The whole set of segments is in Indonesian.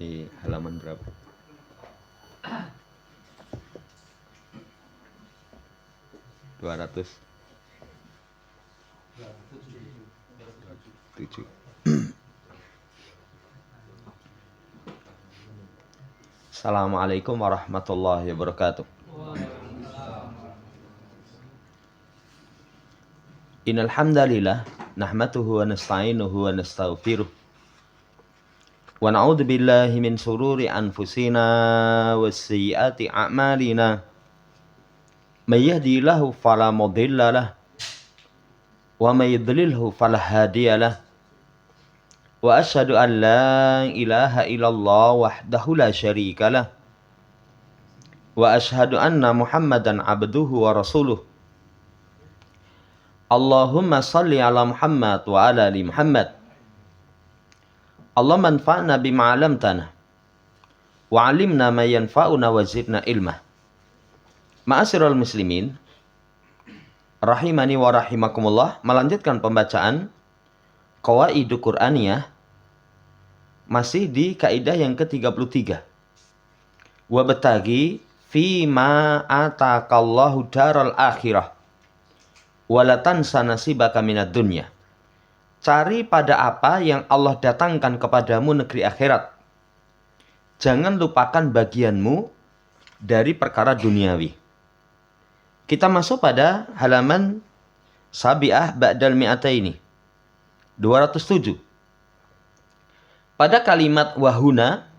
di halaman berapa? Dua ratus tujuh. Assalamualaikum warahmatullahi wabarakatuh. Innal hamdalillah nahmaduhu wa nasta'inuhu wa nastaghfiruh wa na'udzu billahi min shururi anfusina wa sayyiati a'malina. May yahdihillahu fala mudilla lahu wa may yudlilhu fala hadiya lahu. Wa asyhadu an la ilaha illallah wahdahu la syarika lah. Wa asyhadu anna Muhammadan abduhu wa rasuluh. Allahumma salli ala Muhammad wa ala ali Muhammad. Allahumma anfa'na bima 'allamtana wa 'allimna ma yanfa'una wa zidna ilma. Ma'asyiral muslimin rahimani wa rahimakumullah, melanjutkan pembacaan Qawaidu Qur'aniyah masih di kaidah yang ke-33. Wa batagi fi ma atakallahu daral akhirah walatan sanasibaka minad dunya. Cari pada apa yang Allah datangkan kepadamu negeri akhirat. Jangan lupakan bagianmu dari perkara duniawi. Kita masuk pada halaman Sabi'ah Ba'dal Mi'ataini 207. Pada kalimat wahuna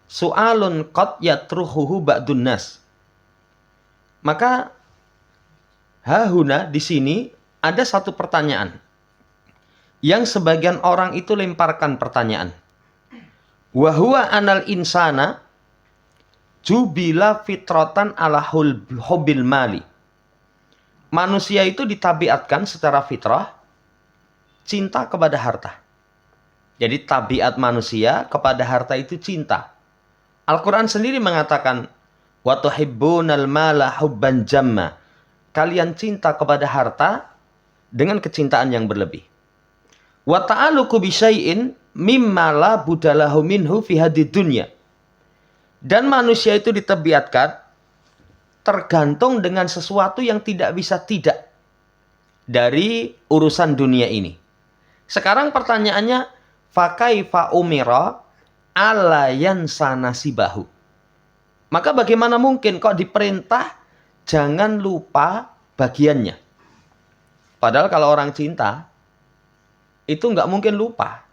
su'alun qad yatruhuhu ba'dun nas. Maka hahuna di sini ada satu pertanyaan yang sebagian orang itu lemparkan pertanyaan. Wa huwa anal insana jubila fitratan ala hubbil mali. Manusia itu ditabiatkan secara fitrah cinta kepada harta. Jadi tabiat manusia kepada harta itu cinta. Al-Quran sendiri mengatakan wa tuhibbunal mala hubban jamma. Kalian cinta kepada harta dengan kecintaan yang berlebih. Wa ta'aluku bisyai'in mimma la budalahu minhu fi hadid dunya. Dan manusia itu ditabiatkan tergantung dengan sesuatu yang tidak bisa tidak dari urusan dunia ini. Sekarang pertanyaannya, fakaifa umira ala yansa nasibahu. Maka bagaimana mungkin kok diperintah jangan lupa bagiannya? Padahal kalau orang cinta itu nggak mungkin lupa.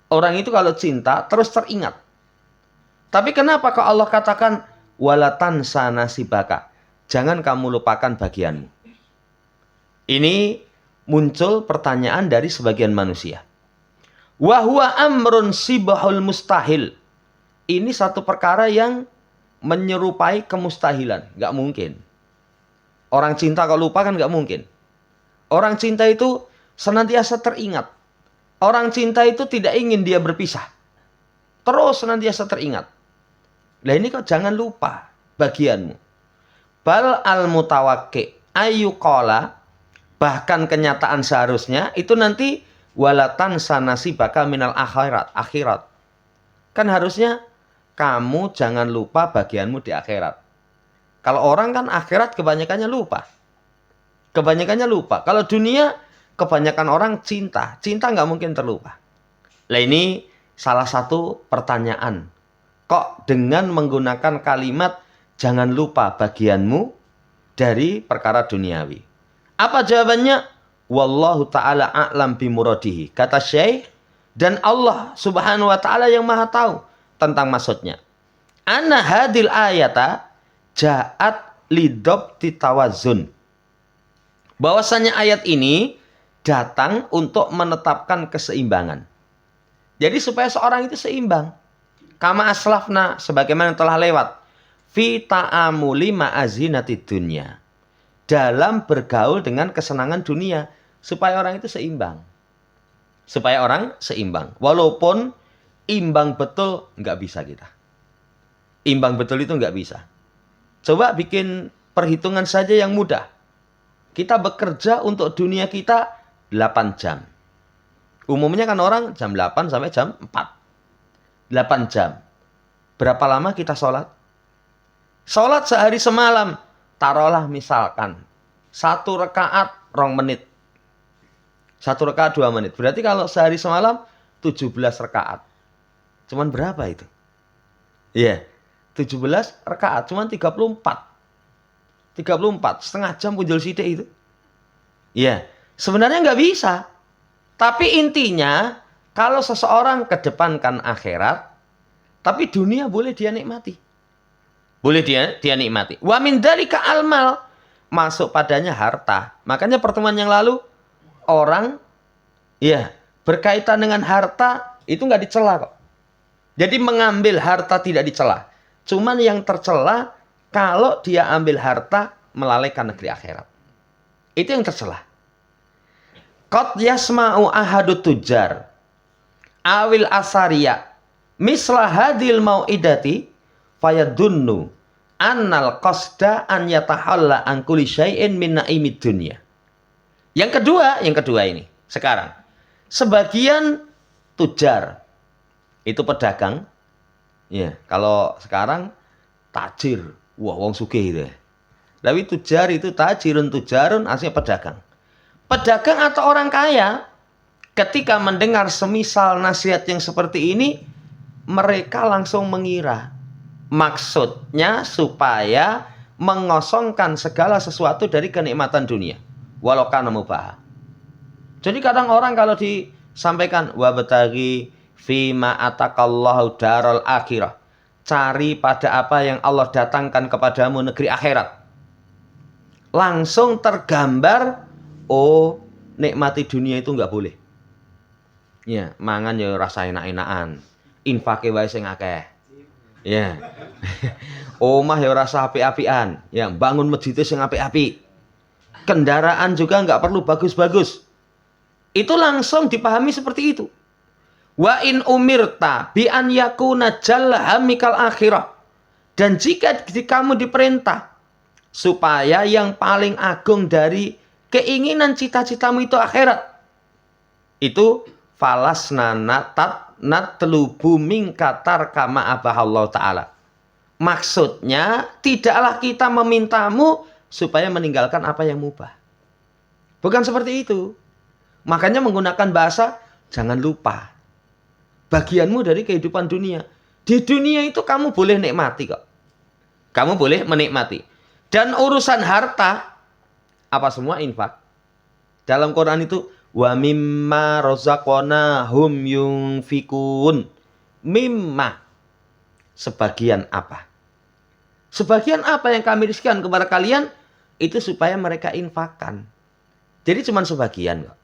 Orang itu kalau cinta terus teringat. Tapi kenapa kok Allah katakan walatan sanasibaka? Jangan kamu lupakan bagianmu. Ini muncul pertanyaan dari sebagian manusia. Wa huwa amrun sibahul mustahil. Ini satu perkara yang menyerupai kemustahilan. Nggak mungkin. Orang cinta kalau lupa kan nggak mungkin. Orang cinta itu senantiasa teringat. Orang cinta itu tidak ingin dia berpisah. Terus senantiasa teringat. Lah ini kok jangan lupa bagianmu. Bal al-mutawaqqi ayyuqala, bahkan kenyataan seharusnya itu nanti walatan sanasibaka minal akhirat. Kan harusnya kamu jangan lupa bagianmu di akhirat. Kalau orang kan akhirat kebanyakannya lupa. Kebanyakannya lupa. Kalau dunia kebanyakan orang cinta. Cinta nggak mungkin terlupa. Lah ini salah satu pertanyaan. Kok dengan menggunakan kalimat jangan lupa bagianmu dari perkara duniawi? Apa jawabannya? Wallahu ta'ala a'lam bimuradihi. Kata Syekh, dan Allah subhanahu wa ta'ala yang maha tahu tentang maksudnya. Anna hadil ayata ja'at lidobti tawazun. Bahwasanya ayat ini datang untuk menetapkan keseimbangan. Jadi supaya seorang itu seimbang. Kama aslafna, sebagaimana telah lewat. Fi ta'amuli ma'azinatid dunya. Dalam bergaul dengan kesenangan dunia. Supaya orang itu seimbang. Supaya orang seimbang. Walaupun imbang betul nggak bisa kita. Imbang betul itu nggak bisa. Coba bikin perhitungan saja yang mudah. Kita bekerja untuk dunia kita 8 jam. Umumnya kan orang jam 8 sampai jam 4. 8 jam. Berapa lama kita sholat? Sholat sehari semalam. Taruhlah misalkan 1 rakaat 2 menit. 1 rakaat 2 menit. Berarti kalau sehari semalam 17 rakaat. Cuman berapa itu? Iya. 17 rakaat. Cuman 34. 34. Setengah jam punjul sidik itu. Iya. Sebenarnya nggak bisa. Tapi intinya, kalau seseorang kedepankan akhirat, tapi dunia boleh dia nikmati. Boleh dia nikmati. Wa min dzalika al-mal, masuk padanya harta. Makanya pertemuan yang lalu, orang ya berkaitan dengan harta itu nggak dicela kok. Jadi mengambil harta tidak dicela. Cuman yang tercela kalau dia ambil harta melalaikan negeri akhirat. Itu yang tercela. Qad yasma'u ahadut tujar awil asariya misla hadil mau'idati fayadunnu annal qasda an yatahalla an kulli syai'in min na'imid dunya. Yang kedua ini sekarang. Sebagian tujar itu pedagang. Ya, kalau sekarang tajir, wah wong sugih itu. Tapi tujar itu tajirun tujarun aslinya pedagang. Pedagang atau orang kaya ketika mendengar semisal nasihat yang seperti ini, mereka langsung mengira maksudnya supaya mengosongkan segala sesuatu dari kenikmatan dunia, walau kana mubah. Jadi kadang orang kalau disampaikan wabtaghi fima atakallahu darul akhirah, cari pada apa yang Allah datangkan kepadamu negeri akhirat, langsung tergambar, oh nikmati dunia itu nggak boleh. Ya, mangan ya rasa enak-enakan, infake wae sing akeh. Ya. Omah ya rasa apik-apikan, ya bangun masjid sing apik-apik. Kendaraan juga nggak perlu bagus-bagus. Itu langsung dipahami seperti itu. Wa in umirta bi an yakuna jalla hamikal akhirah. Dan jika kamu diperintah supaya yang paling agung dari keinginan cita-citamu itu akhirat, itu falasna natlubu minka tarkama abahallahu ta'ala. Maksudnya tidaklah kita memintamu supaya meninggalkan apa yang mubah. Bukan seperti itu. Makanya menggunakan bahasa jangan lupa bagianmu dari kehidupan dunia. Di dunia itu kamu boleh nikmati kok. Kamu boleh menikmati. Dan urusan harta, apa semua infak. Dalam Quran itu, wa mimma razaqnahum yunfikun. Mimma. Sebagian apa? Sebagian apa yang kami rizkikan kepada kalian, itu supaya mereka infakkan. Jadi cuma sebagian kok.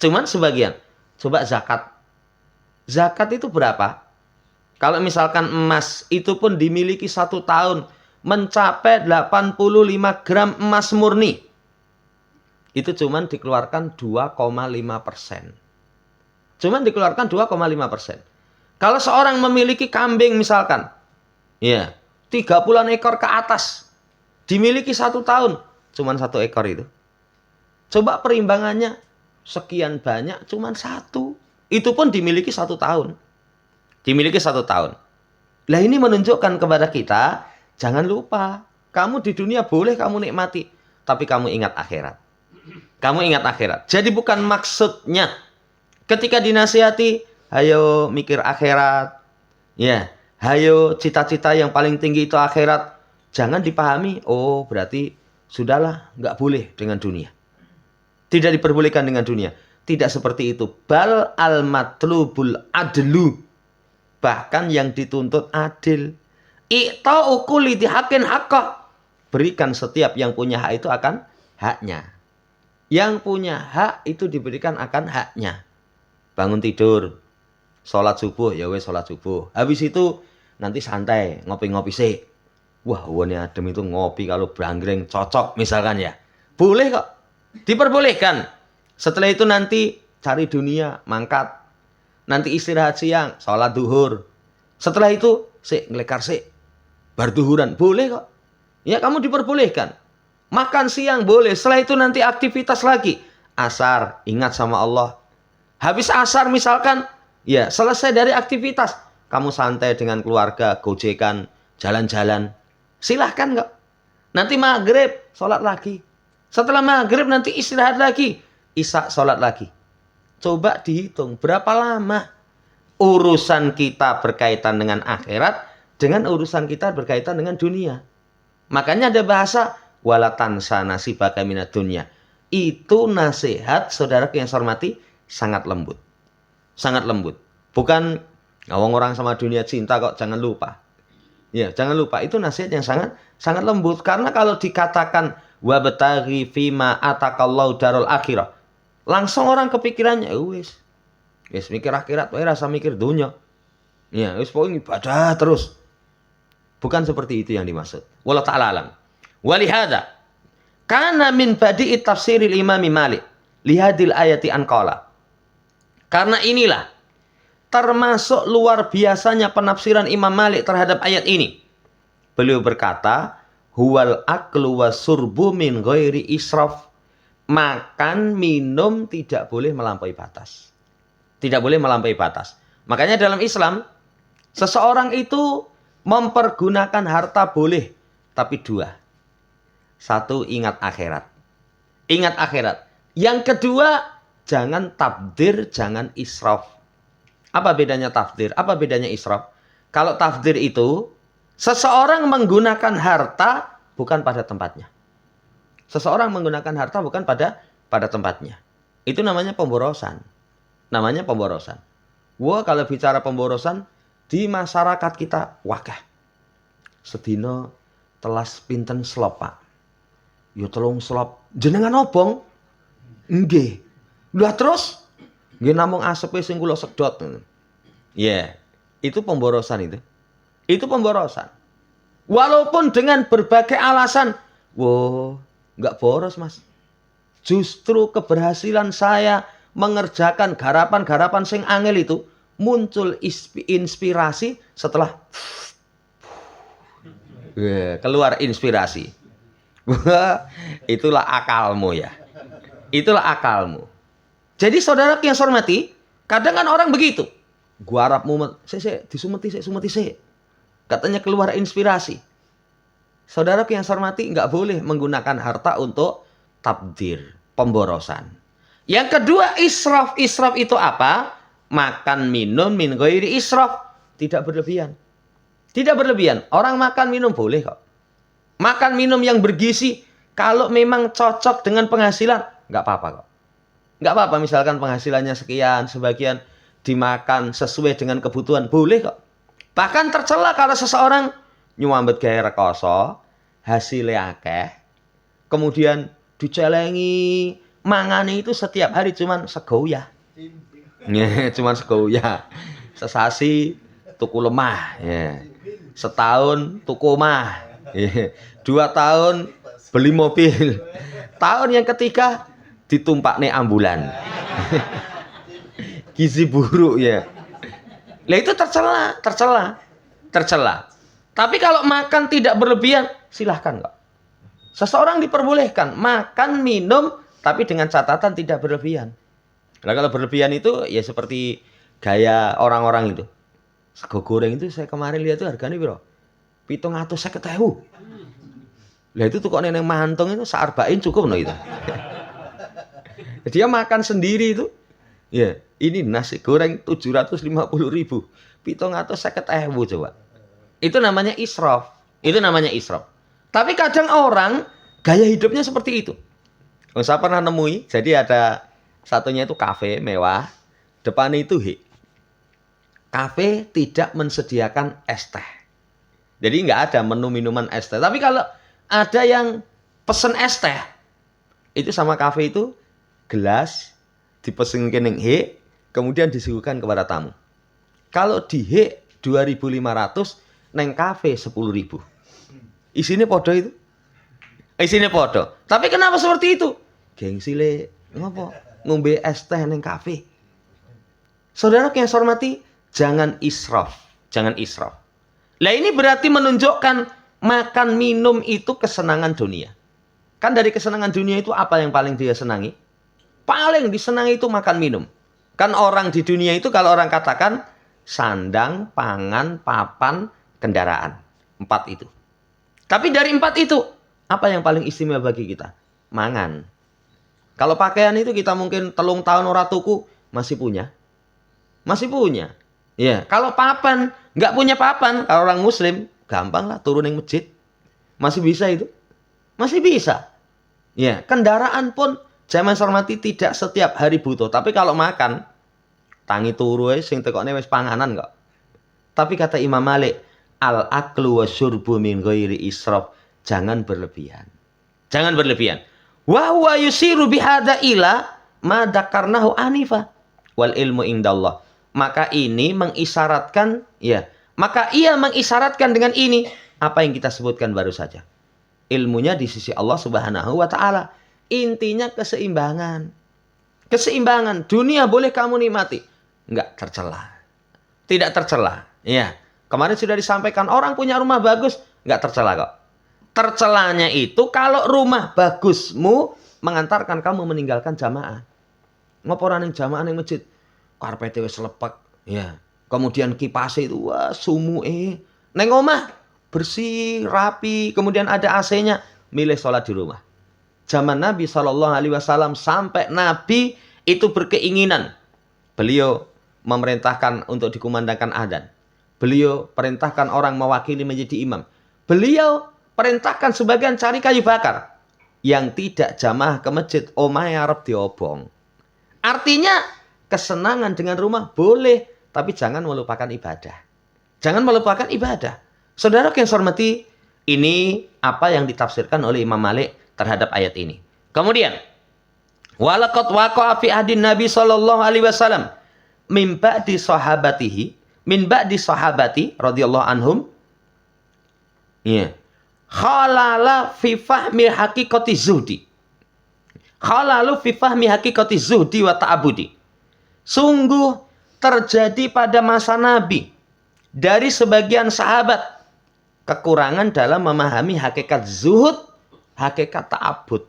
Cuman sebagian. Coba zakat. Zakat itu berapa? Kalau misalkan emas itu pun dimiliki 1 tahun mencapai 85 gram emas murni, itu cuman dikeluarkan 2,5%. Cuman dikeluarkan 2,5%. Kalau seorang memiliki kambing misalkan, ya 30 ekor ke atas, dimiliki 1 tahun, cuman 1 ekor itu. Coba perimbangannya sekian banyak, cuman 1. Itu pun dimiliki 1 tahun. Dimiliki 1 tahun. Lah ini menunjukkan kepada kita, jangan lupa, kamu di dunia boleh kamu nikmati, tapi kamu ingat akhirat. Kamu ingat akhirat. Jadi bukan maksudnya ketika dinasihati, ayo mikir akhirat. Ya, ayo cita-cita yang paling tinggi itu akhirat. Jangan dipahami, oh berarti sudahlah, nggak boleh dengan dunia. Tidak diperbolehkan dengan dunia. Tidak seperti itu. Bal al-matlubul adlu. Bahkan yang dituntut adil. I'ta'u kulli dihaqqin haqqah. Berikan setiap yang punya hak itu akan haknya. Yang punya hak itu diberikan akan haknya. Bangun tidur, sholat subuh, ya wes sholat subuh. Habis itu nanti santai, ngopi-ngopi sih. Wah, wone adem itu ngopi kalau brangreng cocok misalkan ya. Boleh kok. Diperbolehkan. Setelah itu nanti cari dunia, mangkat. Nanti istirahat siang, sholat duhur. Setelah itu, ngelekar bar duhuran. Boleh kok. Ya kamu diperbolehkan. Makan siang boleh. Setelah itu nanti aktivitas lagi. Asar, ingat sama Allah. Habis asar misalkan, ya selesai dari aktivitas. kamu santai dengan keluarga, gojekan, jalan-jalan. Silahkan kok. Nanti maghrib, sholat lagi. Setelah maghrib nanti istirahat lagi. Isya sholat lagi. Coba dihitung berapa lama urusan kita berkaitan dengan akhirat dengan urusan kita berkaitan dengan dunia. Makanya ada bahasa wala tansa nasibaka minad dunya. Itu nasihat saudara yang saya hormati sangat lembut. Sangat lembut. Bukan ngomong orang sama dunia cinta kok, jangan lupa. Ya, jangan lupa itu nasihat yang sangat sangat lembut karena kalau dikatakan wabtaghi fima atakallahu darul akhirah, langsung orang kepikirannya wis mikir akhirat, rasa mikir dunia. Ya, wis pokoknya ibadah terus. Bukan seperti itu yang dimaksud. Wallahu ta'ala alam. Walihada kana min badi'i tafsiril Imam Malik lihadil ayati anqala. Karena inilah termasuk luar biasanya penafsiran Imam Malik terhadap ayat ini. Beliau berkata, huwal aklu wasurbu min ghairi israf. Makan, minum tidak boleh melampaui batas. Tidak boleh melampaui batas. Makanya dalam Islam, seseorang itu mempergunakan harta boleh, tapi dua. Satu, ingat akhirat. Ingat akhirat. Yang kedua, jangan tabdir, jangan israf. Apa bedanya tabdir? Apa bedanya israf? Kalau tabdir itu, seseorang menggunakan harta bukan pada tempatnya. Seseorang menggunakan harta bukan pada tempatnya. Itu namanya pemborosan. Namanya pemborosan. Wah, kalau bicara pemborosan, di masyarakat kita, wakah. Sedina telas pinten slop, Pak. Ya telung slop. Jenengan obong? Nggih. Lah terus? Nggih namung asepe sing kula sedot. Ya, itu pemborosan itu. Itu pemborosan. Walaupun dengan berbagai alasan, wah, nggak boros, Mas. Justru keberhasilan saya mengerjakan garapan-garapan sing angel itu muncul inspirasi setelah keluar inspirasi. Itulah akalmu ya. Itulah akalmu. Jadi saudara yang saya hormati, kadang kan orang begitu. Gua harap mumet, disumeti sik. Katanya keluar inspirasi. Saudara yang saya hormati, nggak boleh menggunakan harta untuk tabdir, pemborosan. Yang kedua, israf. Israf itu apa? Makan minum min ghairi israf. Tidak berlebihan. Tidak berlebihan. Orang makan minum boleh kok. Makan minum yang bergizi, kalau memang cocok dengan penghasilan, nggak apa-apa kok. Nggak apa-apa misalkan penghasilannya sekian, sebagian dimakan sesuai dengan kebutuhan, boleh kok. Bahkan tercela kalau seseorang nyuambet gawe rekoso, hasilnya akeh, kemudian dicelengi, mangane itu setiap hari cuman segoyah. Cuman segoyah. Sesasi tuku lemah, ya. Setahun tuku omah. 2 tahun beli mobil. Tahun yang ketiga ditumpakne ambulan. Gizi buruk ya. Lah itu tercela. Tapi kalau makan tidak berlebihan, silahkan kok. Seseorang diperbolehkan makan, minum, tapi dengan catatan tidak berlebihan. Nah kalau berlebihan itu ya seperti gaya orang-orang itu. Sego goreng itu saya kemarin lihat itu harganya berapa? 750.000. Lah itu tuh kok neneng mantung itu searbain cukup no itu. Dia makan sendiri itu. Ya, ini nasi goreng 750.000. 750.000 coba. Itu namanya israf. Itu namanya israf. Tapi kadang orang gaya hidupnya seperti itu. Saya pernah nemui, jadi ada satunya itu kafe mewah, depannya itu kafe tidak mensediakan es teh. Jadi nggak ada menu minuman es teh. Tapi kalau ada yang pesen es teh, itu sama kafe itu gelas dipesen kening kemudian disuguhkan kepada tamu. Kalau di 2.500, neng kafe 10.000. Isinya podo itu. Isinya podo. Tapi kenapa seperti itu? Gengsi le, ngapa? Ngombe es teh neng kafe. Saudara yang saya hormati, jangan israf. Jangan israf. Lah ini berarti menunjukkan makan minum itu kesenangan dunia. Kan dari kesenangan dunia itu apa yang paling dia senangi? Paling disenangi itu makan minum. Kan orang di dunia itu kalau orang katakan sandang, pangan, papan, kendaraan. 4 itu. Tapi dari 4 itu, apa yang paling istimewa bagi kita? Mangan. Kalau pakaian itu kita mungkin 3 tahun ora tuku, masih punya. Masih punya. Ya, kalau papan, nggak punya papan, kalau orang muslim, gampang lah turun yang masjid. Masih bisa itu. Masih bisa. Ya, kendaraan pun jamaah hormati tidak setiap hari butuh. Tapi kalau makan, tangi turu sing tekokne wis panganan kok. Tapi kata Imam Malik, al-aklu wa syurbu min ghairi israf. Jangan berlebihan. Jangan berlebihan. Wa huwa yusiru bihadza ila ma dzakarnahu anifa wal ilmu indallah. Maka ini mengisyaratkan, ya, maka ia mengisyaratkan dengan ini apa yang kita sebutkan baru saja. Ilmunya di sisi Allah Subhanahu wa taala. Intinya keseimbangan. Keseimbangan. Dunia boleh kamu nikmati, enggak tercela. Tidak tercela. Ya. Kemarin sudah disampaikan orang punya rumah bagus, enggak tercela kok. Tercelanya itu kalau rumah bagusmu mengantarkan kamu meninggalkan jamaah. Ngopo ning jamaah ning masjid? Karpete wis lepek, ya. Kemudian kipase itu wah sumuke. Ning omah bersih, rapi, kemudian ada AC-nya, milih sholat di rumah. Zaman Nabi SAW sampai Nabi itu berkeinginan. Beliau memerintahkan untuk dikumandangkan adzan. Beliau perintahkan orang mewakili menjadi imam. Beliau perintahkan sebagian cari kayu bakar. Yang tidak jamaah ke masjid, omahe arep diobong. Artinya kesenangan dengan rumah boleh, tapi jangan melupakan ibadah. Jangan melupakan ibadah. Saudara yang saya hormati, ini apa yang ditafsirkan oleh Imam Malik terhadap ayat ini. Kemudian, walaqad waqa'a fi ahdin Nabi sallallahu alaihi wasallam min ba'di sahabati radhiyallahu anhum. Ya. Khalala fi fahmi haqiqati zuhdi. Khalalu fi fahmi haqiqati zuhdi wa ta'abudi. Sungguh terjadi pada masa Nabi dari sebagian sahabat kekurangan dalam memahami hakikat zuhud, hakikat ta'abud.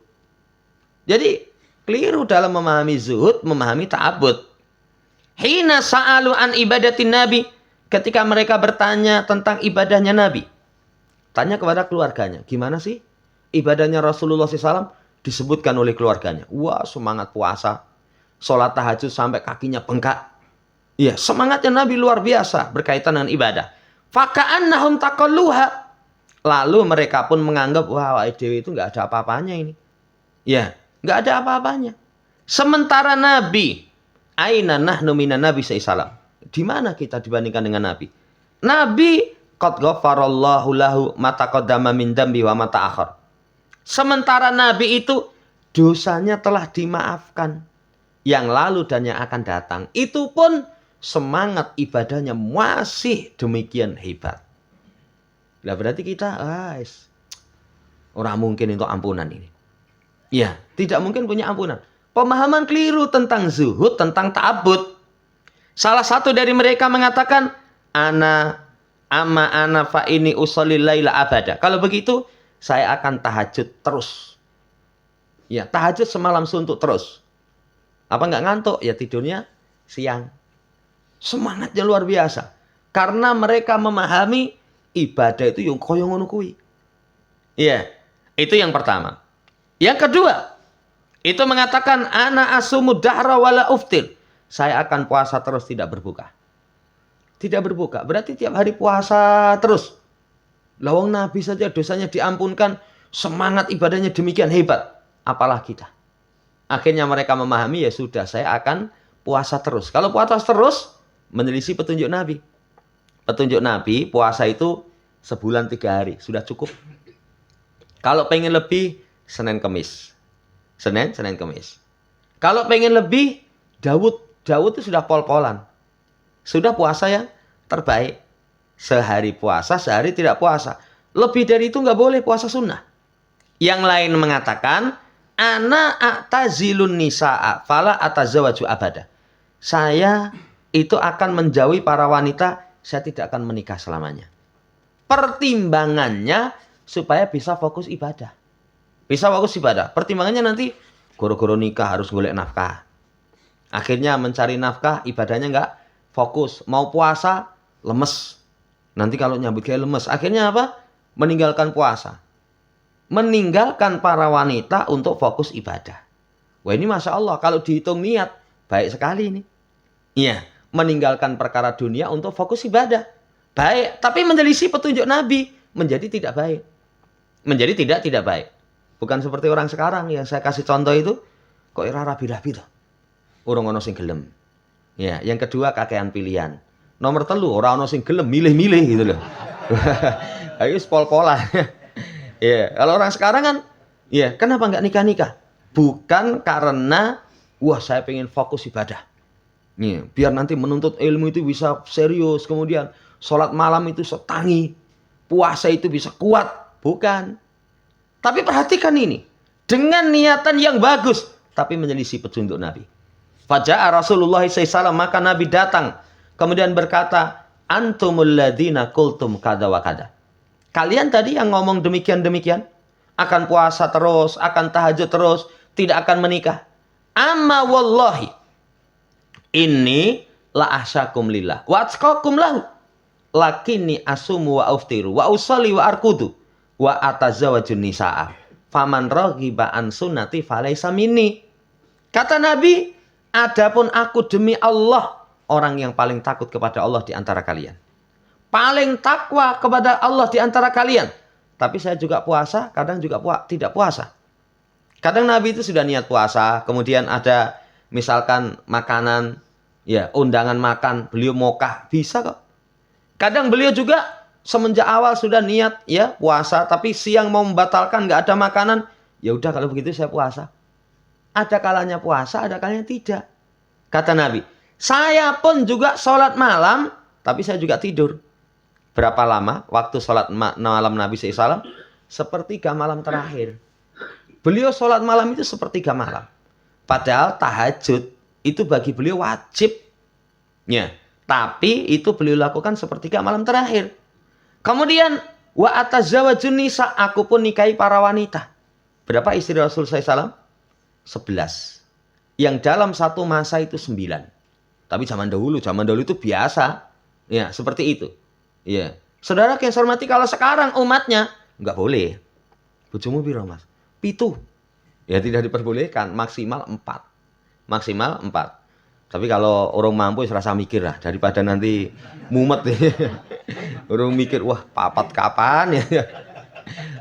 Jadi keliru dalam memahami zuhud, memahami ta'abud. Hina sa'alu an ibadatin Nabi, ketika mereka bertanya tentang ibadahnya Nabi. Tanya kepada keluarganya, gimana sih ibadahnya Rasulullah SAW? Disebutkan oleh keluarganya. Wah, semangat puasa, sholat tahajud sampai kakinya bengkak. Iya, semangatnya Nabi luar biasa berkaitan dengan ibadah. Faka'annahum taqalluha. Lalu mereka pun menganggap, wah, dewi itu nggak ada apa-apanya ini. Ya, nggak ada apa-apanya. Sementara Nabi, aina nahnu minan Nabi sallallahu. Di mana kita dibandingkan dengan Nabi? Nabi qad ghafarallahu lahu ma taqaddama min dambi wa ma ta'akhir. Sementara Nabi itu dosanya telah dimaafkan, yang lalu dan yang akan datang. Itu pun semangat ibadahnya masih demikian hebat. Lah berarti kita orang mungkin itu ampunan ini. Ya, tidak mungkin punya ampunan. Pemahaman keliru tentang zuhud, tentang ta'abud. Salah satu dari mereka mengatakan, ana fa ini usolli laila abada. Kalau begitu, saya akan tahajud terus. Ya, tahajud semalam suntuk terus. Apa nggak ngantuk? Ya tidurnya siang. Semangatnya luar biasa. Karena mereka memahami ibadah itu yang koyo ngono kuwi. Iya, itu yang pertama. Yang kedua, itu mengatakan ana asumu dahra wala uftir. Saya akan puasa terus tidak berbuka. Tidak berbuka, berarti tiap hari puasa terus. Lawang Nabi saja dosanya diampunkan, semangat ibadahnya demikian hebat. Apalah kita. Akhirnya mereka memahami, ya sudah, saya akan puasa terus. Kalau puasa terus, menyelisih petunjuk Nabi. Petunjuk Nabi, puasa itu sebulan 3 hari. Sudah cukup. Kalau pengen lebih, Senin Kemis. Senin Kemis. Kalau pengen lebih, Daud itu sudah pol-polan. Sudah puasa yang terbaik. Sehari puasa, sehari tidak puasa. Lebih dari itu nggak boleh puasa sunnah. Yang lain mengatakan, ana a'tazilun nisa'a fala atazawaju abada. Saya itu akan menjauhi para wanita, saya tidak akan menikah selamanya. Pertimbangannya supaya bisa fokus ibadah. Bisa fokus ibadah. Pertimbangannya nanti goro-goro nikah harus golek nafkah. Akhirnya mencari nafkah, ibadahnya nggak fokus. Mau puasa, lemes. Nanti kalau nyambut kiai lemes. Akhirnya apa? Meninggalkan puasa. Meninggalkan para wanita untuk fokus ibadah. Wah ini Masya Allah, kalau dihitung niat, baik sekali ini. Iya, meninggalkan perkara dunia untuk fokus ibadah. Baik, tapi menyelisih petunjuk Nabi, menjadi tidak baik. Menjadi tidak baik. Bukan seperti orang sekarang yang saya kasih contoh itu, kok ira rabi-rabi tuh. Urung ono sing gelem. Ya, yang kedua kakean pilihan. Nomor 3, ora ono sing gelem milih-milih gitu loh. Ayo pol-polan. Ya, kalau orang sekarang kan, ya kenapa nggak nikah-nikah? Bukan karena, wah saya pengen fokus ibadah. Nih, biar nanti menuntut ilmu itu bisa serius. Kemudian sholat malam itu setangi. Puasa itu bisa kuat. Bukan. Tapi perhatikan ini. Dengan niatan yang bagus. Tapi menyelisih petunjuk Nabi. Faja'a Rasulullah SAW, maka Nabi datang. Kemudian berkata, Antumul ladina kultum kada wa kada. Kalian tadi yang ngomong demikian-demikian. Akan puasa terus, akan tahajud terus. Tidak akan menikah. Amma wallahi. Ini la ahsyakum lillah. Wa atqakum lahu. Lakini asumu wa uftiru. Wa usalli wa arkudu. Wa atazawajun nisa'a. Faman raghiba an sunnati falaysa minni. Kata Nabi, adapun aku demi Allah, orang yang paling takut kepada Allah di antara kalian. Paling takwa kepada Allah di antara kalian. Tapi saya juga puasa, kadang juga tidak puasa. Kadang Nabi itu sudah niat puasa, kemudian ada misalkan makanan, ya undangan makan, beliau mokah, bisa kok. Kadang beliau juga semenjak awal sudah niat ya puasa, tapi siang mau membatalkan nggak ada makanan, ya udah kalau begitu saya puasa. Ada kalanya puasa, ada kalanya tidak. Kata Nabi, saya pun juga sholat malam, tapi saya juga tidur. Berapa lama waktu sholat malam Nabi SAW? Sepertiga malam terakhir. Beliau sholat malam itu sepertiga malam. Padahal tahajud itu bagi beliau wajib. Ya, tapi itu beliau lakukan sepertiga malam terakhir. Kemudian wa atazawajun nisa, aku pun nikahi para wanita. Berapa istri Rasul SAW? 11. Yang dalam satu masa itu 9. Tapi zaman dahulu itu biasa. Ya, seperti itu. Ya. Saudara yang saya hormati, kalau sekarang umatnya nggak boleh. Bojomu piro, Mas? 7. Ya tidak diperbolehkan, maksimal 4. Maksimal 4. Tapi kalau orang mampu serasa mikir lah, daripada nanti mumet. Orang mikir, wah papat kapan ya?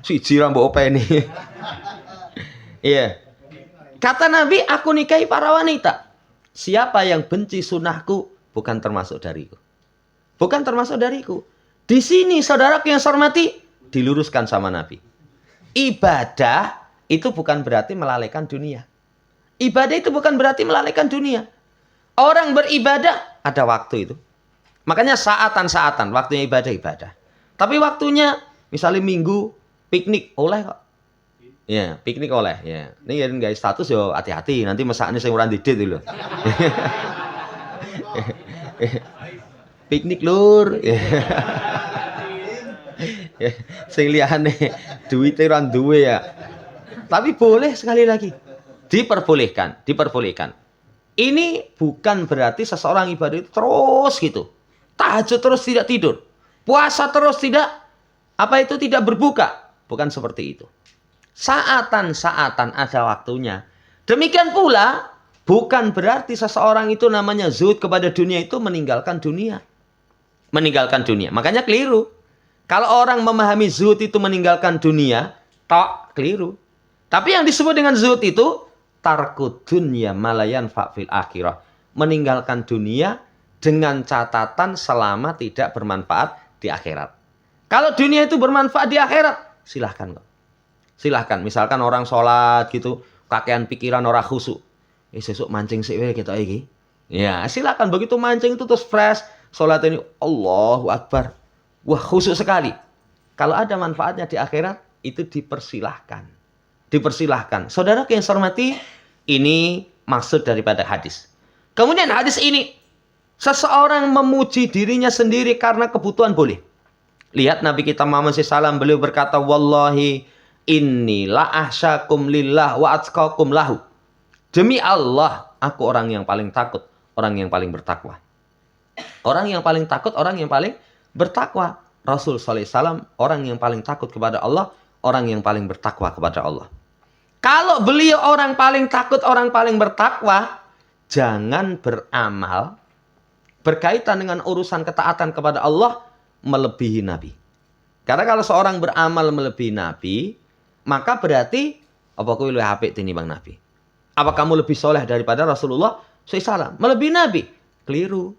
Siji ra mbok openi. Iya. Kata Nabi, aku nikahi para wanita. Siapa yang benci sunnahku bukan termasuk dariku. Bukan termasuk dariku. Di sini saudaraku yang saya hormati, diluruskan sama Nabi. Ibadah itu bukan berarti melalaikan dunia. Ibadah itu bukan berarti melalaikan dunia. Orang beribadah ada waktu itu. Makanya saatan-saatan, waktunya ibadah. Tapi waktunya misalnya minggu piknik oleh kok. Ya, piknik oleh ya. Ini guys status yo hati-hati, nanti mesakne sing ora ndidit lho. Piknik lur. Sing liyane duwite ora duwe ya. Tapi boleh sekali lagi. Diperbolehkan. Ini bukan berarti seseorang ibadah itu terus gitu. Tahajud terus tidak tidur. Puasa terus tidak berbuka. Bukan seperti itu. Saatan-saatan ada waktunya. Demikian pula bukan berarti seseorang itu namanya zuhud kepada dunia itu meninggalkan dunia. Makanya keliru. Kalau orang memahami zuhud itu meninggalkan dunia, keliru. Tapi yang disebut dengan zuhud itu tarkud dunya malayan fa'fil akhirah. Meninggalkan dunia dengan catatan selama tidak bermanfaat di akhirat. Kalau dunia itu bermanfaat di akhirat, silahkan kok. Silahkan. Misalkan orang sholat gitu, kakean pikiran orang khusyuk. Sesuk mancing sik wae kita iki. Ya, silahkan. Begitu mancing itu terus fresh. Sholat ini Allahu Akbar. Wah, khusyuk sekali. Kalau ada manfaatnya di akhirat, itu dipersilahkan. Saudara yang saya hormati, ini maksud daripada hadis. Kemudian hadis ini, seseorang memuji dirinya sendiri karena kebutuhan boleh. Lihat Nabi kita Muhammad SAW, beliau berkata, Wallahi inni la ahsyakum lillah wa atqakum lahu. Demi Allah, aku orang yang paling takut, orang yang paling bertakwa. Orang yang paling takut, orang yang paling bertakwa. Rasul sallallahu alaihi wasallam orang yang paling takut kepada Allah, orang yang paling bertakwa kepada Allah. Kalau beliau orang paling takut, orang paling bertakwa, jangan beramal berkaitan dengan urusan ketaatan kepada Allah melebihi Nabi. Karena kalau seorang beramal melebihi Nabi, maka berarti apa kowe luwih apik tinimbang Nabi? Apa kamu lebih soleh daripada Rasulullah SAW? Melebihi Nabi? Keliru.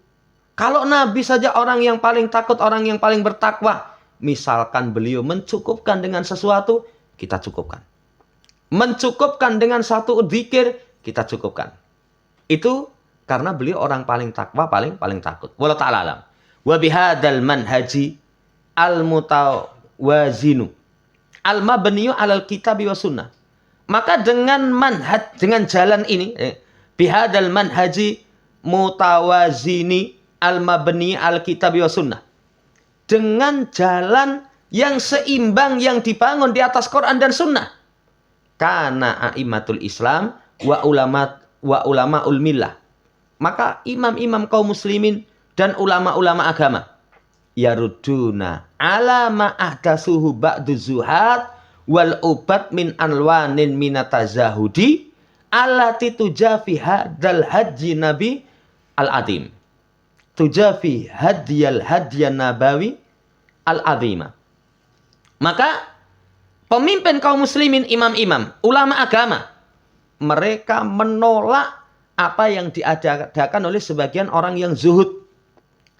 Kalau Nabi saja orang yang paling takut, orang yang paling bertakwa, misalkan beliau mencukupkan dengan sesuatu, kita cukupkan. Mencukupkan dengan satu zikir, kita cukupkan. Itu karena beliau orang paling takwa, paling takut. Wallahu ta'ala alam. Wa bihadzal manhaji al-mutawazinu al-mabniyu 'alal kitabi wa sunnah. Maka dengan manhaj, dengan jalan ini, bihadzal manhaji mutawazini al-mabni al-kitabi wa sunnah. Dengan jalan yang seimbang, yang dibangun di atas Quran dan sunnah. Kana a'immatul Islam wa ulamaul millah. Maka imam-imam kaum muslimin dan ulama-ulama agama yaruduna ala ma ahdasuhu ba'du zuhad wal ubat min anwanin minatazahudi allati tujafi hadal haji nabi al-adim. Tujafi hadiyal hadiyan nabawi al-azimah. Maka pemimpin kaum muslimin, imam-imam, ulama agama, mereka menolak apa yang diadakan oleh sebagian orang yang zuhud.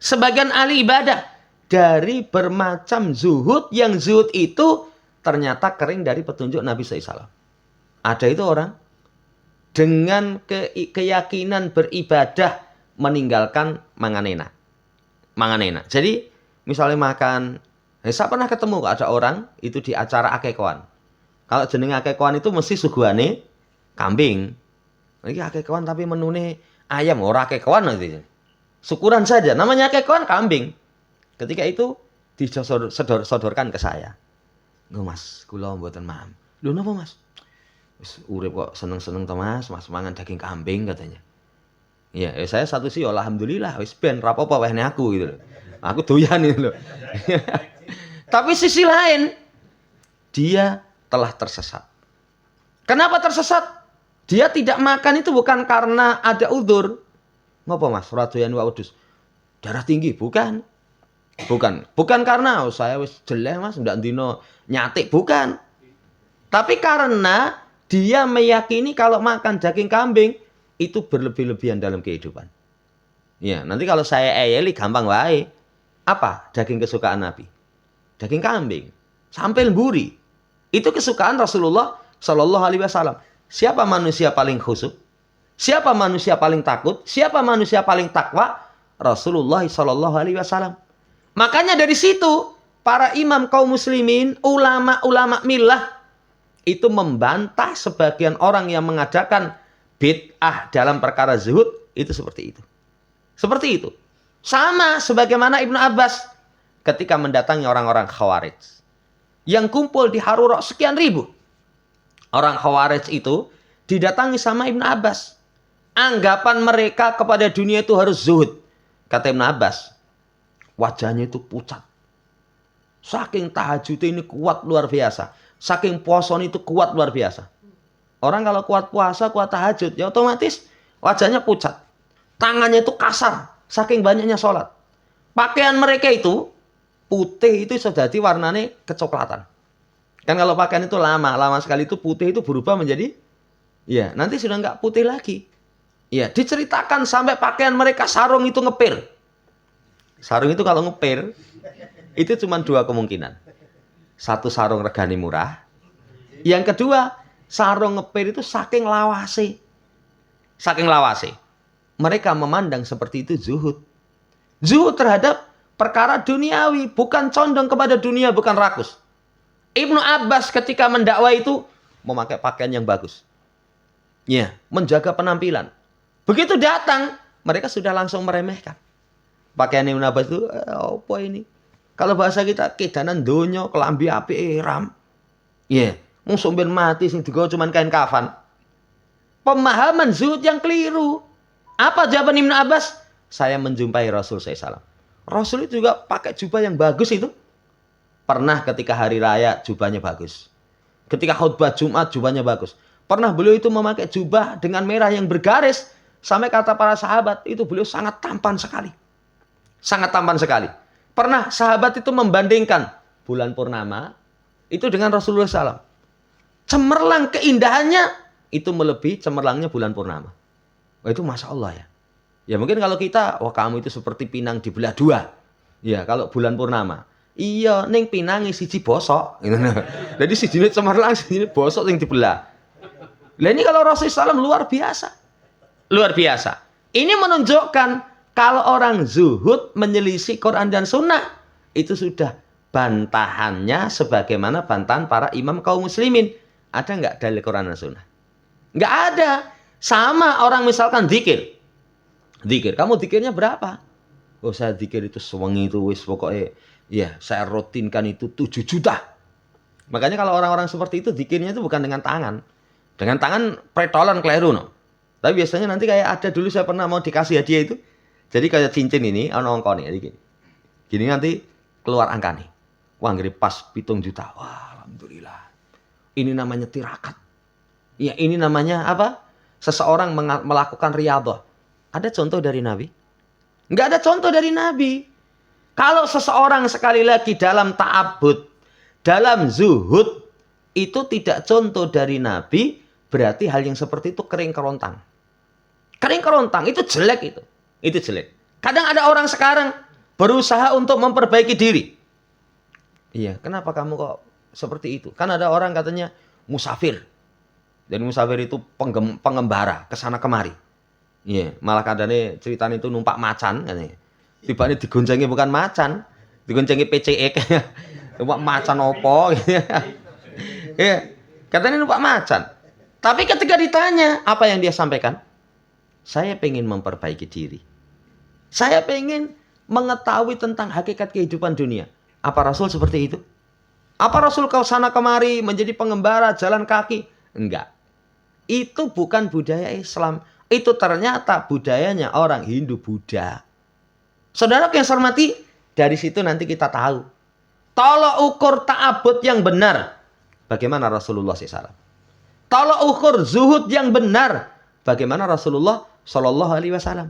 Sebagian ahli ibadah dari bermacam zuhud, yang zuhud itu ternyata kering dari petunjuk Nabi SAW. Ada itu orang dengan keyakinan beribadah meninggalkan manganena. Jadi misalnya makan, saya pernah ketemu ada orang itu di acara akekoan. Kalau jeneng akekoan itu mesti suguhane kambing. Ini akekoan tapi menune ayam, ora akekoan nanti. Syukuran saja, namanya akekoan kambing. Ketika itu disodorkan ke saya. Nggak mas, kula mboten paham. Lho napa mas? Wis urip kok seneng-seneng to mas mangan daging kambing katanya. Ya, saya satu sih alhamdulillah wis ben ra apa-apa wehne aku gitu loh. Aku doyan itu loh. Tapi sisi lain dia telah tersesat. Kenapa tersesat? Dia tidak makan itu bukan karena ada udzur. Ngopo mas? Radoyan wa udus. Darah tinggi, bukan. Bukan karena saya wis jelek mas, ndak ndino nyatik, bukan. Tapi karena dia meyakini kalau makan daging kambing itu berlebih-lebihan dalam kehidupan. Ya, nanti kalau saya eyeli gampang wae. Apa daging kesukaan Nabi? Daging kambing. Sampai lemburi. Itu kesukaan Rasulullah Shallallahu Alaihi Wasallam. Siapa manusia paling khusyuk? Siapa manusia paling takut? Siapa manusia paling takwa? Rasulullah Shallallahu Alaihi Wasallam. Makanya dari situ para imam kaum muslimin, ulama-ulama millah itu membantah sebagian orang yang mengadakan bid'ah dalam perkara zuhud itu seperti itu. Seperti itu. Sama sebagaimana Ibnu Abbas ketika mendatangi orang-orang Khawarij yang kumpul di Harura sekian ribu. Orang Khawarij itu didatangi sama Ibnu Abbas. Anggapan mereka kepada dunia itu harus zuhud. Kata Ibnu Abbas, wajahnya itu pucat. Saking tahajud ini kuat luar biasa. Saking puasa itu kuat luar biasa. Orang kalau kuat puasa, kuat tahajud, ya otomatis wajahnya pucat. Tangannya itu kasar. Saking banyaknya sholat. Pakaian mereka itu putih itu sudah jadi warnanya kecoklatan. Kan kalau pakaian itu lama sekali itu putih itu berubah menjadi, ya nanti sudah nggak putih lagi. Ya diceritakan sampai pakaian mereka sarung itu ngepir. Sarung itu kalau ngepir itu cuma dua kemungkinan. Satu, sarung regani murah. Yang kedua, sarung ngepir itu saking lawase. Saking lawase. Mereka memandang seperti itu zuhud. Zuhud terhadap perkara duniawi, bukan condong kepada dunia, bukan rakus. Ibnu Abbas ketika mendakwah itu memakai pakaian yang bagus. Ya, menjaga penampilan. Begitu datang, mereka sudah langsung meremehkan. Pakaian Ibnu Abbas itu, apa ini? Kalau bahasa kita, kedanan donya, kelambi api ram. Ya, musuh ben mati sing digawa cuman kain kafan. Pemahaman zuhud yang keliru. Apa jawaban Ibnu Abbas? saya menjumpai Rasul SAW. Rasul itu juga pakai jubah yang bagus itu. Pernah ketika hari raya jubahnya bagus. Ketika khutbah Jumat jubahnya bagus. Pernah beliau itu memakai jubah dengan merah yang bergaris. Sampai kata para sahabat itu beliau sangat tampan sekali. Sangat tampan sekali. Pernah sahabat itu membandingkan bulan purnama itu dengan Rasulullah SAW. Cemerlang keindahannya itu melebihi cemerlangnya bulan purnama. Wah, itu Masya Allah ya. Ya mungkin kalau kita, wah kamu itu seperti pinang dibelah dua. Ya kalau bulan purnama. Iya, ning pinangi siji bosok. Jadi sijine cemerlang, sijine bosok yang dibelah. Lah ini kalau Rasulullah SAW luar biasa. Luar biasa. Ini menunjukkan kalau orang zuhud menyelisih Quran dan Sunnah. Itu sudah bantahannya sebagaimana bantahan para imam kaum muslimin. Ada nggak dalil Quran dan Sunnah? Nggak ada. Sama orang misalkan zikir. Zikir, kamu zikirnya berapa? Oh saya zikir itu sewengi itu wis pokoknya ya saya rutinkan itu 7 juta. Makanya kalau orang-orang seperti itu zikirnya itu bukan dengan tangan. Dengan tangan pretolan keliru no. Tapi biasanya nanti kayak ada dulu saya pernah mau dikasih hadiah itu. Jadi kayak cincin ini ono angkane gini. Gini nanti keluar angka nih. Wah ngeri pas 7 juta. Wah alhamdulillah. Ini namanya tirakat. Ya ini namanya apa? Seseorang melakukan riyadhah. Ada contoh dari Nabi? Enggak ada contoh dari Nabi. Kalau seseorang sekali lagi dalam ta'abbud, dalam zuhud, itu tidak contoh dari Nabi, berarti hal yang seperti itu kering kerontang. Kering kerontang, itu jelek itu. Itu jelek. Kadang ada orang sekarang berusaha untuk memperbaiki diri. Iya, kenapa kamu kok seperti itu? Kan ada orang katanya musafir. Dan musafir itu pengembara, kesana kemari. Iya, malah kadang-kadang ceritanya itu numpak macan katanya. Tiba-tiba digoncengi bukan macan, digoncengi PCX. Numpak macan opo gitu. Iya, katanya numpak macan. Tapi ketika ditanya, apa yang dia sampaikan? Saya pengen memperbaiki diri. Saya pengen mengetahui tentang hakikat kehidupan dunia. Apa Rasul seperti itu? Apa Rasul kau sana kemari menjadi pengembara jalan kaki? Enggak. Itu bukan budaya Islam. Itu ternyata budayanya orang Hindu Buddha. Saudara yang saya hormati, dari situ nanti kita tahu. Tolok ukur ta'abud yang benar. Bagaimana Rasulullah SAW? Tolok ukur zuhud yang benar. Bagaimana Rasulullah Shallallahu Alaihi Wasallam?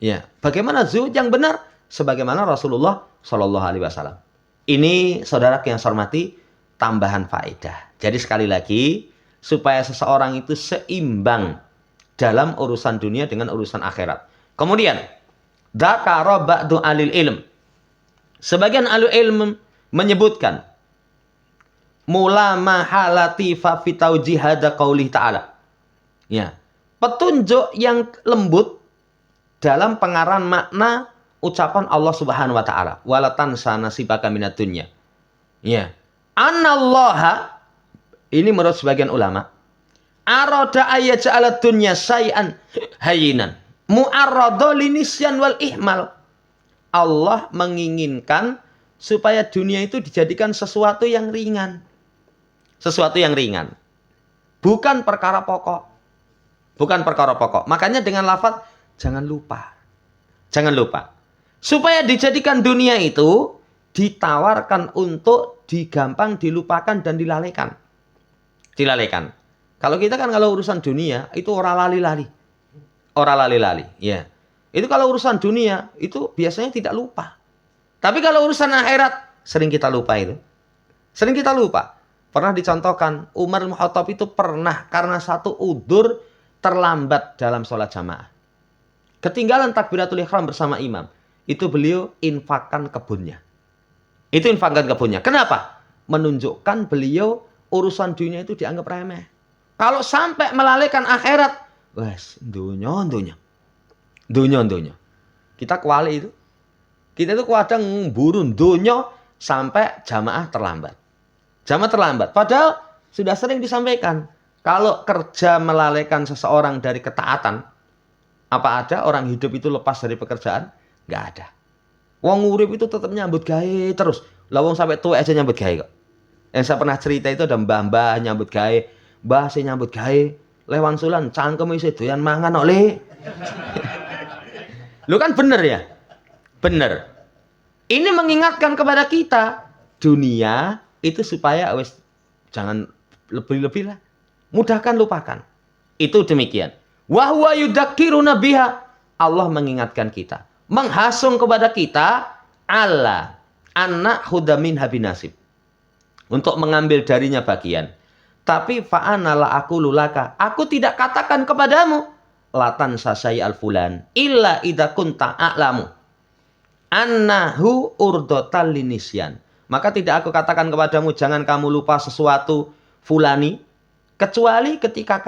Ya, bagaimana zuhud yang benar? Sebagaimana Rasulullah Shallallahu Alaihi Wasallam. Ini saudara yang saya hormati, tambahan faedah. Jadi sekali lagi, supaya seseorang itu seimbang dalam urusan dunia dengan urusan akhirat. Kemudian, dzakara ba'du alil ilm. Sebagian ahli ilm menyebutkan mula mahalati fa fi taujihada qaulih ta'ala. Ya, petunjuk yang lembut dalam pengarahan makna ucapan Allah Subhanahu wa taala, wala tansa nasibaka minad dunya. Ya. Anallaha, ini menurut sebagian ulama, arada ayaj'ala dunya syai'an hayyinan mu'arrada linisyan wal ihmal. Allah menginginkan supaya dunia itu dijadikan sesuatu yang ringan. Sesuatu yang ringan. Bukan perkara pokok. Bukan perkara pokok. Makanya dengan lafaz jangan lupa. Jangan lupa. Supaya dijadikan dunia itu ditawarkan untuk digampang dilupakan dan dilalaikan. Dilalaikan. Kalau kita kan kalau urusan dunia itu orang lali-lali. Orang lali-lali, ya. Itu kalau urusan dunia itu biasanya tidak lupa. Tapi kalau urusan akhirat sering kita lupa itu. Sering kita lupa. Pernah dicontohkan Umar bin Khattab itu pernah karena satu udzur terlambat dalam sholat jamaah. Ketinggalan takbiratul ihram bersama imam. Itu beliau infakkan kebunnya. Itu infakkan kebunnya. Kenapa? Menunjukkan beliau urusan dunia itu dianggap remeh. Kalau sampai melalaikan akhirat, wes dunia. Kita kuali itu. Kita itu kadang buru dunia sampai jamaah terlambat. Jamaah terlambat. Padahal sudah sering disampaikan. Kalau kerja melalaikan seseorang dari ketaatan, apa ada orang hidup itu lepas dari pekerjaan? Nggak ada. Wong urip itu tetap nyambut gawe terus. Lah wong sampai tua aja nyambut gawe kok. Yang saya pernah cerita itu ada mbah-mbah nyambut gawe. Mbah saya nyambut gawe. Lewan sulan cangkem isih doyan mangan kok, Le. Lu kan bener ya? Bener. Ini mengingatkan kepada kita, dunia itu supaya wes jangan lebih-lebih lah. Mudahkan, lupakan. Itu demikian. Wa huwa yudzakiruna biha. Allah mengingatkan kita, menghasung kepada kita Allah anak hudamin habinasib. Untuk mengambil darinya bagian. Tapi fa'anala aku lulaka. Aku tidak katakan kepadamu latan sasai al-fulan illa idza kunta a'lamu annahu urdotal linisyan. Maka tidak aku katakan kepadamu jangan kamu lupa sesuatu fulani kecuali ketika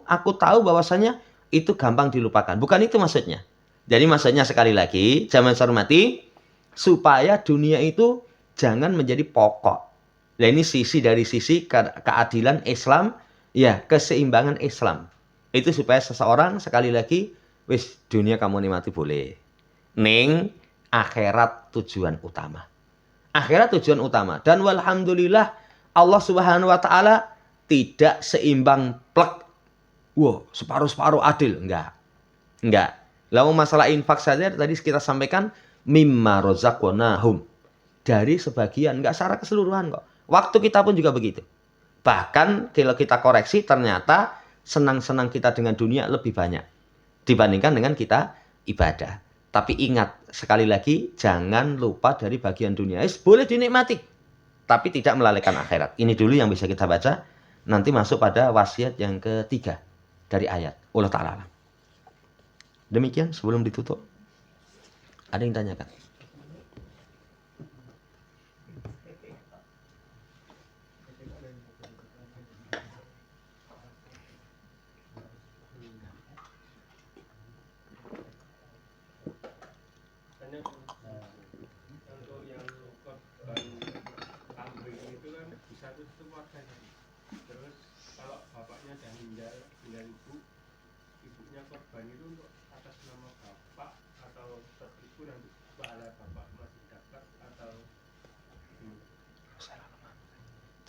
aku tahu bahwasanya itu gampang dilupakan. Bukan itu maksudnya. Jadi maksudnya sekali lagi, jangan hormati supaya dunia itu jangan menjadi pokok. Nah ini dari sisi keadilan Islam, ya keseimbangan Islam. Itu supaya seseorang sekali lagi, wis dunia kamu nikmati boleh. Ning akhirat tujuan utama. Akhirat tujuan utama. Dan walhamdulillah Allah Subhanahu wa taala tidak seimbang plek. Wow, separuh-separuh adil. Enggak. Lalu masalah infak saja tadi kita sampaikan mimma razaqnahum. Dari sebagian, enggak secara keseluruhan kok. Waktu kita pun juga begitu. Bahkan kalau kita koreksi ternyata senang-senang kita dengan dunia lebih banyak dibandingkan dengan kita ibadah. Tapi ingat, sekali lagi, jangan lupa dari bagian dunia. Boleh dinikmati, tapi tidak melalaikan akhirat. Ini dulu yang bisa kita baca. Nanti masuk pada wasiat yang ketiga dari ayat. Allah Ta'ala. Demikian sebelum ditutup. Ada yang tanyakan?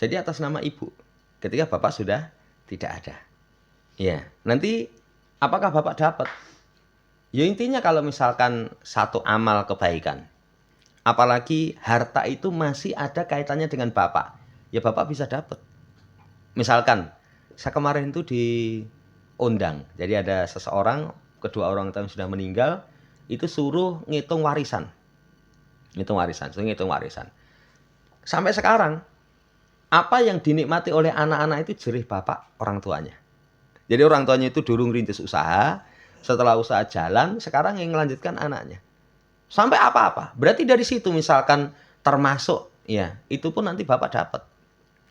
Jadi atas nama ibu, ketika bapak sudah tidak ada. Ya, nanti apakah bapak dapat? Ya intinya kalau misalkan satu amal kebaikan, apalagi harta itu masih ada kaitannya dengan bapak, ya bapak bisa dapat. Misalkan, saya kemarin itu diundang, jadi ada seseorang, kedua orang tua yang sudah meninggal, itu suruh ngitung warisan. Ngitung warisan. Sampai sekarang, apa yang dinikmati oleh anak-anak itu jerih bapak orang tuanya. Jadi orang tuanya itu dulu rintis usaha, setelah usaha jalan, sekarang yang melanjutkan anaknya. Sampai apa-apa. Berarti dari situ misalkan termasuk, ya itu pun nanti bapak dapat.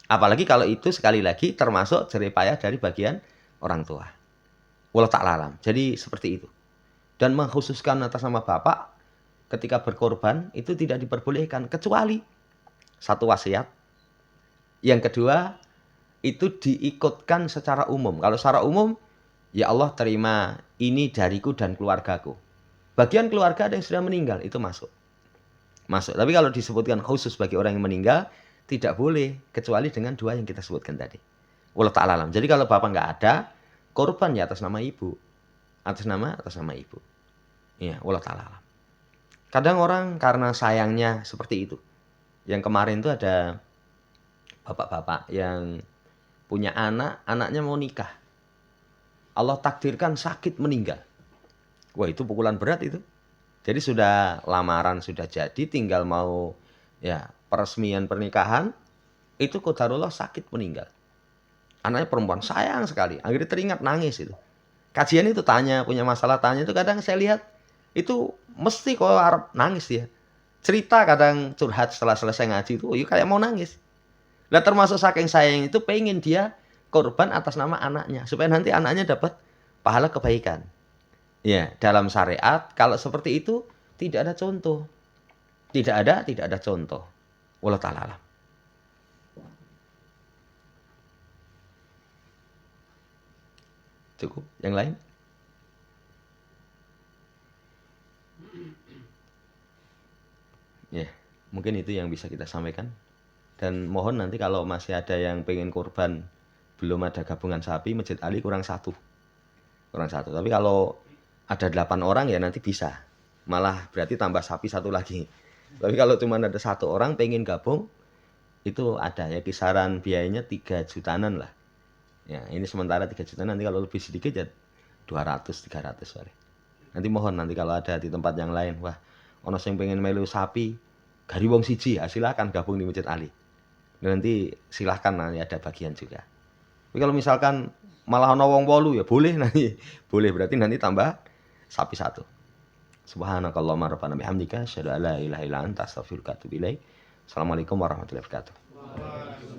Apalagi kalau itu sekali lagi termasuk jerih payah dari bagian orang tua. Wallahu ta'ala alam. Jadi seperti itu. Dan mengkhususkan atas nama bapak, ketika berkorban itu tidak diperbolehkan. Kecuali satu wasiat. Yang kedua, itu diikutkan secara umum. Kalau secara umum, ya Allah terima ini dariku dan keluargaku. Bagian keluarga ada yang sudah meninggal, itu masuk. Tapi kalau disebutkan khusus bagi orang yang meninggal, tidak boleh. Kecuali dengan dua yang kita sebutkan tadi. Wallahu ta'ala alam. Jadi kalau bapak nggak ada, korban ya atas nama ibu. Atas nama ibu. Ya, wallahu ta'ala alam. Kadang orang karena sayangnya seperti itu. Yang kemarin itu ada bapak-bapak yang punya anaknya mau nikah. Allah takdirkan sakit meninggal. Wah itu pukulan berat itu. Jadi sudah lamaran sudah jadi, tinggal mau ya peresmian pernikahan, itu qadarullah sakit meninggal. Anaknya perempuan sayang sekali, akhirnya teringat nangis itu. Kajian itu punya masalah tanya itu kadang saya lihat itu mesti kalau Arab nangis dia. Cerita kadang curhat setelah selesai ngaji itu, yuk kayak mau nangis. Nah termasuk saking sayang itu pengen dia korban atas nama anaknya. Supaya nanti anaknya dapat pahala kebaikan. Ya dalam syariat kalau seperti itu tidak ada contoh. Tidak ada contoh. Wallahu ta'ala alam. Cukup. Yang lain? Ya mungkin itu yang bisa kita sampaikan. Dan mohon nanti kalau masih ada yang pengen kurban, belum ada gabungan sapi, Masjid Ali kurang satu. Tapi kalau ada 8 orang ya nanti bisa. malah berarti tambah sapi satu lagi. Tapi kalau cuma ada satu orang pengen gabung, itu ada ya kisaran biayanya 3 jutaan lah. Ya, ini sementara 3 juta, nanti kalau lebih sedikit ya 200-300 sorry. Nanti mohon nanti kalau ada di tempat yang lain, wah, ono sing pengen melu sapi, gari wong siji, ya silakan gabung di Masjid Ali. Nanti silahkan nanti ada bagian juga. Tapi kalau misalkan malah ono wong 8 ya boleh nanti. Boleh berarti nanti tambah sapi satu. Subhanakallahumma rabbana bihamdika asyhadu an la ilaha illa anta astaghfiruka wa atubu ilaik. Assalamualaikum warahmatullahi wabarakatuh.